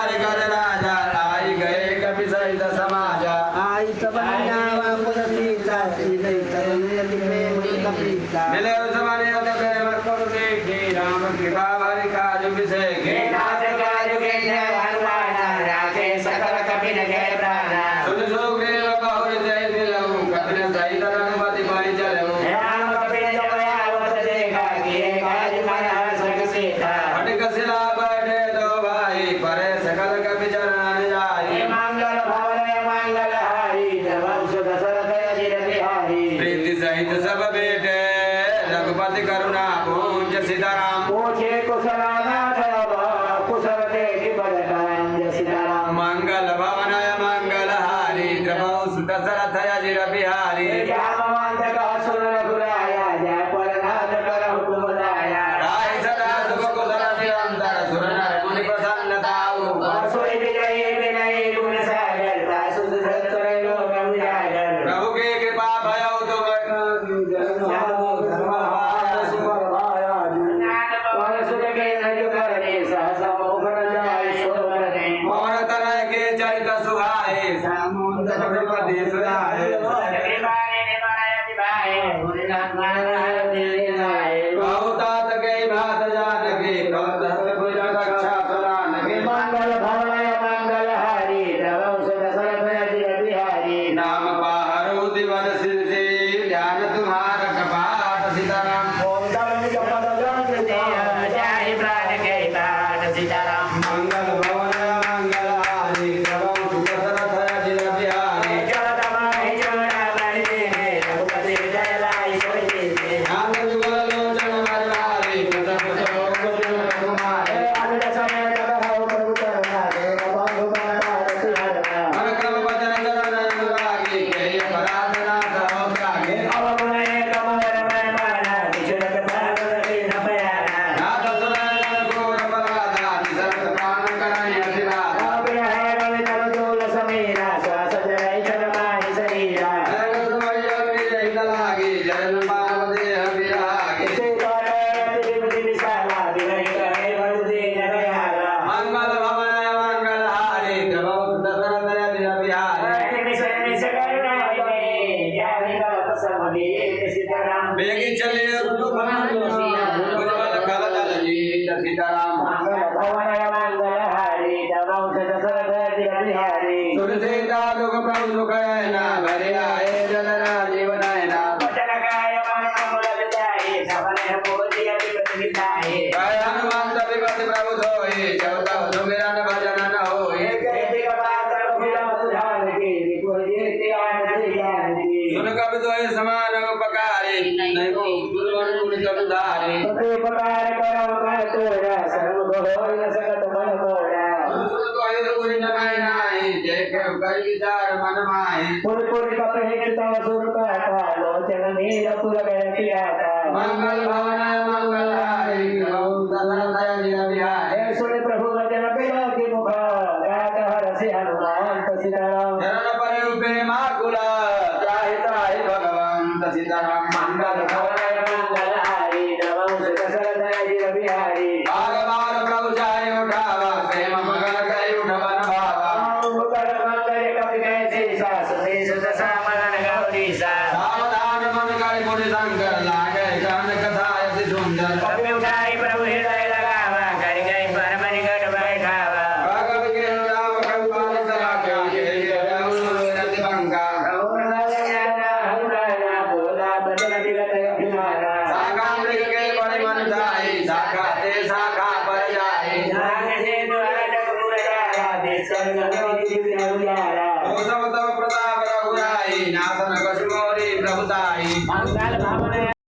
राजा आई गए कपि सहित समाजा आई सब नावा पुरसीता सीधे तरने लिखे कपीता मिले समाने अत प्रेम कर देखे राम कृपा भरि काज विषय नाथ काज के हनुमान राखे सकल कपि लगे प्राणा सुन सुग्रीव बहुर जय दिलहु कपिन सहित रघुपति बलि चलहु राम कपि जया अवत देखा किए काज मना सक सीता हटक शिला बैठे दो भाई परे सकल कपि चरण जाई मंगल भवन मंगल हारी वंश दशरथ अजिर बिहारी प्रीति सहित सब बेटे रघुपति करुणा पूज सीताराम पूछे कुशलानाथ कुशल देहि बलराम जय सीताराम मंगल भवन मंगल हारी प्रभु दशरथ अजिर बिहारी जामवंत का सुर रघुराया जय परनाथ कर हुकुम लाया राय सदा सुख कुशल निरंतर सुर नर मुनि प्रसन्नता असुर विजय विनय गुण सागर दासुत सत्तर लोक उजागर प्रभु की कृपा भयउ तुम पवन तनय के चरित सुहाए प्रभुपति सुधाए बहुतात के भात जानकी प्रभु भुज रक्षा सुनानकी मंगल भवन मंगल हारी प्रभु दशरथ अजिर बिहारी नाम पाहरु दिवन सिरसे ध्यान तुम्हारा कपाट सीताराम ओम धर्म पद जन जय प्राण के तात सीताराम मंगल भवन मंगल हारी प्रभु दशरथ अजिर बिहारी रघुपति जय लाई सोई नाम जुगल लोचन हरिवारी प्रथम चौक कुमार अमित समय तब हो प्रभु करुणा दे बंधु मन क्रम वचन चरण अनुरागी के पराधना सहो त्यागे नाथ सुनयन घोर पराधा निसरत प्राण करण अतिनाथ नरक सुमय विजय लागी जन मानव देह विरागी मंगल भवन मंगल हारी प्रभु दशरथ अजिर बिहारी बेगी चलिए उज्ज्वल कलदल जीत सीताराम सुर सीता दुख प्रभु सुख ना भरे आए जन राजीव नयना जय हनुमंत विपति प्रभु सोई जब तब सुमिरन भजन न होई सुन कवि दोय समान उपकारी नहीं को गुरुवन गुण कबुधारी सुन दोय गुण नमय नाहि जय के कई विचार मन माहि मंगल भवन मंगल हारी प्रभु दशरथ अजिर बिहारी प्रभु वचन बिलोकी मुख गात हरसि हनुमान सीताराम चरण परे प्रेमा कुल त्राहि त्राहि भगवंत सीताराम मंगल भवन मंगल हारी वंश दशरथ अजिर बिहारी बार बार प्रभु जाय उठावा प्रेम मगन कई उठवन भावा मंगल मंगल कपि कैसे सास देश दशा मगन गौरीसा सावधान मन कर मुनि शंकर लागे गान कथा अति सुंदर कपि उठाई प्रभु हृदय लगावा कर गई परम निकट बैठावा भगव के राम भगवान सला के रति बंका शाखा मृग के बड़े मन जाई शाखा ते शाखा पर जाई तो सब